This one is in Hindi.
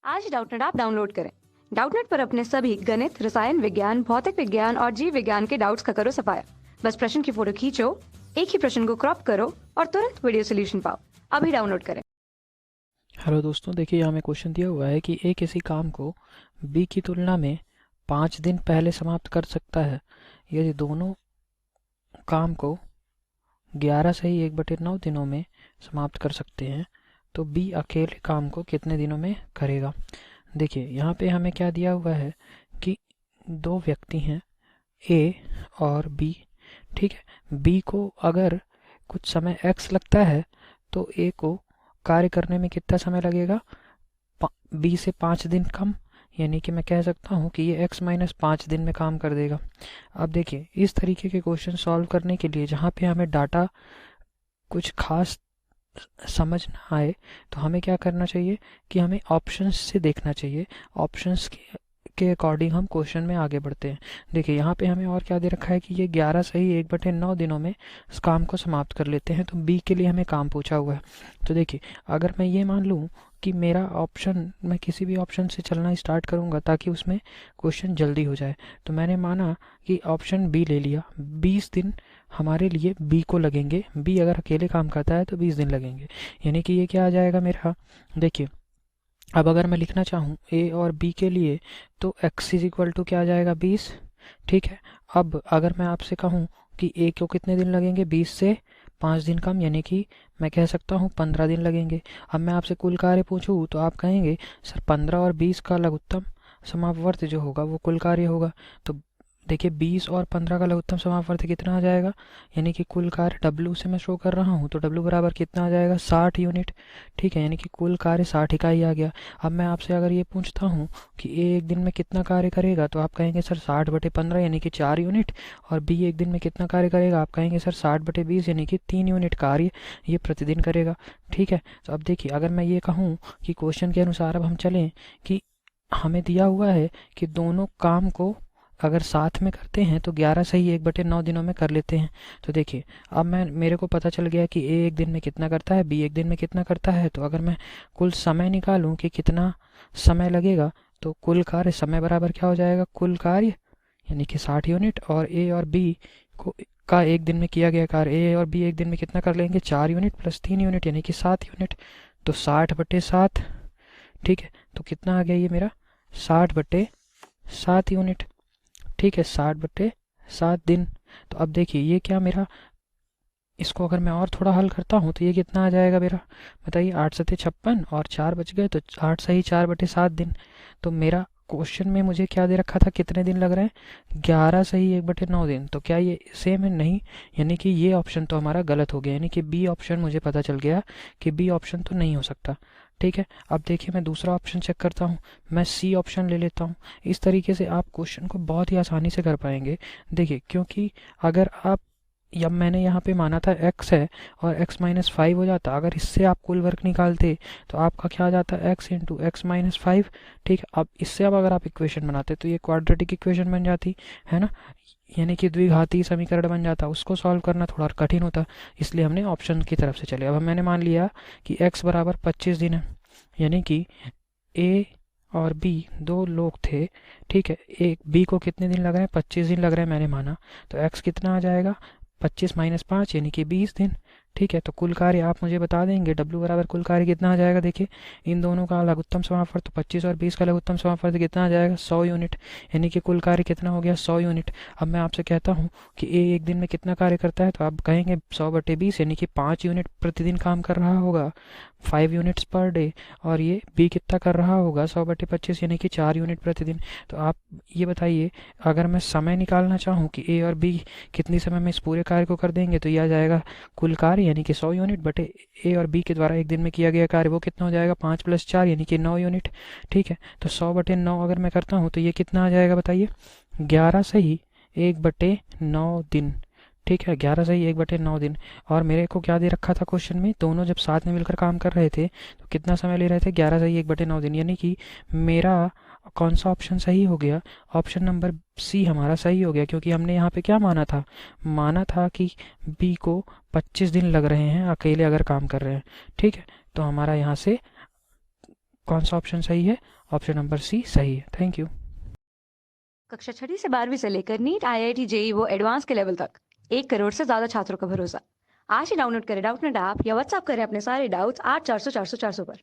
आज डाउटनेट ऐप डाउनलोड करें। डाउटनेट पर अपने सभी गणित, रसायन विज्ञान, भौतिक विज्ञान और जीव विज्ञान के डाउट्स का करो सफाया। बस प्रश्न की फोटो खींचो, एक ही प्रश्न को क्रॉप करो और तुरंत वीडियो सोल्यूशन पाओ। अभी डाउनलोड करें। हेलो दोस्तों, देखिए यहाँ हमें क्वेश्चन दिया हुआ है कि ए किसी काम को बी की तुलना में 5 दिन पहले समाप्त कर सकता है। यदि दोनों काम को 11 सही 1/9 दिनों में समाप्त कर सकते हैं तो बी अकेले काम को कितने दिनों में करेगा। देखिए यहाँ पे हमें क्या दिया हुआ है कि दो व्यक्ति हैं ए और बी। ठीक है, बी को अगर कुछ समय एक्स लगता है तो ए को कार्य करने में कितना समय लगेगा, बी से 5 दिन कम, यानी कि मैं कह सकता हूँ कि ये x-5 दिन में काम कर देगा। अब देखिए इस तरीके के क्वेश्चन सॉल्व करने के लिए जहाँ पे हमें डाटा कुछ खास समझ ना आए तो हमें क्या करना चाहिए कि हमें ऑप्शंस से देखना चाहिए। ऑप्शंस के अकॉर्डिंग हम क्वेश्चन में आगे बढ़ते हैं। देखिए यहाँ पे हमें और क्या दे रखा है कि ये 11 सही 1/9 दिनों में इस काम को समाप्त कर लेते हैं, तो बी के लिए हमें काम पूछा हुआ है। तो देखिए अगर मैं ये मान लूँ कि मेरा ऑप्शन, मैं किसी भी ऑप्शन से चलना स्टार्ट करूँगा ताकि उसमें क्वेश्चन जल्दी हो जाए, तो मैंने माना कि ऑप्शन बी ले लिया। 20 दिन हमारे लिए बी को लगेंगे। बी अगर अकेले काम करता है तो 20 दिन लगेंगे, यानी कि ये क्या आ जाएगा मेरा। देखिए अब अगर मैं लिखना चाहूँ ए और बी के लिए तो x इज इक्वल टू क्या आ जाएगा 20। ठीक है, अब अगर मैं आपसे कहूँ कि ए को कितने दिन लगेंगे, 20 से 5 दिन कम, यानी कि मैं कह सकता हूँ 15 दिन लगेंगे। अब मैं आपसे कुल कार्य पूछूँ तो आप कहेंगे सर 15 और 20 का लघुत्तम समापवर्त जो होगा वो कुल कार्य होगा। तो देखिए 20 और 15 का लघुत्तम समापवर्त कितना आ जाएगा, यानी कि कुल कार्य W से मैं शो कर रहा हूँ तो W बराबर कितना आ जाएगा 60 यूनिट। ठीक है, यानी कि कुल कार्य 60 इकाई आ गया। अब मैं आपसे अगर ये पूछता हूँ कि ए एक दिन में कितना कार्य करेगा तो आप कहेंगे सर 60/15 यानी कि 4 यूनिट, और बी एक दिन में कितना कार्य करेगा, आप कहेंगे सर 60/20 यानी कि 3 यूनिट कार्य ये प्रतिदिन करेगा। ठीक है, तो अब देखिए अगर मैं ये कहूँ कि क्वेश्चन के अनुसार अब हम चलें कि हमें दिया हुआ है कि दोनों काम को अगर साथ में करते हैं तो 11 सही 1/9 दिनों में कर लेते हैं। तो देखिए अब मेरे को पता चल गया कि ए एक दिन में कितना करता है, बी एक दिन में कितना करता है। तो अगर मैं कुल समय निकालूं कि कितना समय लगेगा तो कुल कार्य समय बराबर क्या हो जाएगा, कुल कार्य यानी कि 60 यूनिट, और ए और बी को का एक दिन में किया गया कार्य, ए और बी एक दिन में कितना कर लेंगे 4 यूनिट प्लस 3 यूनिट यानी कि 7 यूनिट। तो 60/7। ठीक है, तो कितना आ गया ये मेरा 60/7 यूनिट। ठीक है, 60/7 दिन। तो अब देखिए ये क्या मेरा, इसको अगर मैं और थोड़ा हल करता हूँ तो ये कितना आ जाएगा मेरा, बताइए। 8×7 = 56 और 4 बच गए तो 8 सही 4/7 दिन। तो मेरा क्वेश्चन में मुझे क्या दे रखा था, कितने दिन लग रहे हैं, 11 सही 1/9 दिन। तो क्या ये सेम है, नहीं, यानी कि ये ऑप्शन तो हमारा गलत हो गया, यानी कि बी ऑप्शन मुझे पता चल गया कि बी ऑप्शन तो नहीं हो सकता। ठीक है, अब देखिए मैं दूसरा ऑप्शन चेक करता हूँ, मैं सी ऑप्शन ले लेता हूँ। इस तरीके से आप क्वेश्चन को बहुत ही आसानी से कर पाएंगे। देखिए क्योंकि अगर आप, या मैंने यहाँ पे माना था x है और x-5 हो जाता, अगर इससे आप कुल वर्ग निकालते तो आपका क्या आ जाता x इंटू x-5। ठीक है, अब इससे अब अगर आप इक्वेशन बनाते तो ये क्वाड्रेटिक इक्वेशन बन जाती है ना, यानी कि द्विघाती समीकरण बन जाता। उसको सॉल्व करना थोड़ा कठिन होता, इसलिए हमने ऑप्शन की तरफ से चले। अब मैंने मान लिया कि x बराबर 25 दिन है, यानी कि ए और बी दो लोग थे। ठीक है, एक बी को कितने दिन लग रहे हैं, 25 दिन लग रहे हैं मैंने माना। तो x कितना आ जाएगा 25 - 5 यानी कि 20 दिन। ठीक है, तो कुल कार्य आप मुझे बता देंगे W बराबर कुल कार्य कितना आ जाएगा। देखिए इन दोनों का लघुत्तम समापवर्त, तो 25 और 20 का लघुत्तम समापवर्त कितना आ जाएगा 100 यूनिट, यानी कि कुल कार्य कितना हो गया 100 यूनिट। अब मैं आपसे कहता हूँ कि ए एक दिन में कितना कार्य करता है, तो आप कहेंगे 100/20 यानी कि 5 यूनिट प्रतिदिन काम कर रहा होगा, 5 यूनिट्स पर डे। और ये बी कितना कर रहा होगा 100/25 यानी कि 4 यूनिट प्रतिदिन। तो आप ये बताइए अगर मैं समय निकालना चाहूँ कि ए और बी कितनी समय में इस पूरे कार्य को कर देंगे, तो यह आ जाएगा कुल कार्य यानी कि 100 यूनिट बटे ए और बी के द्वारा एक दिन में किया गया कार्य, वो कितना हो जाएगा 5 + 4 यानी कि 9 यूनिट। ठीक है, तो 100/9 अगर मैं करता हूँ तो ये कितना आ जाएगा बताइए, 11 सही 1/9 दिन। ठीक है, 11 सही 1/9 दिन। और मेरे को क्या दे रखा था क्वेश्चन में, दोनों जब साथ में मिलकर काम कर रहे थे तो कितना समय ले रहे थे, 11 सही 1/9 दिन, यानी कि मेरा कौन सा ऑप्शन सही हो गया, ऑप्शन नंबर सी हमारा सही हो गया। क्योंकि हमने यहाँ पे क्या माना था कि बी को 25 दिन लग रहे हैं अकेले अगर काम कर रहे हैं। ठीक है, तो हमारा यहाँ से कौन सा ऑप्शन सही है? ऑप्शन नंबर सी सही है। Thank you. कक्षा 6 से 12वीं से लेकर नीट, IIT, जेई वो एडवांस के लेवल तक 1 करोड़ से ज्यादा छात्रों का भरोसा। आज ही डाउनलोड करें डाउटनेट ऐप या व्हाट्सएप करें अपने सारे डाउट्स 8400 400 400 पर।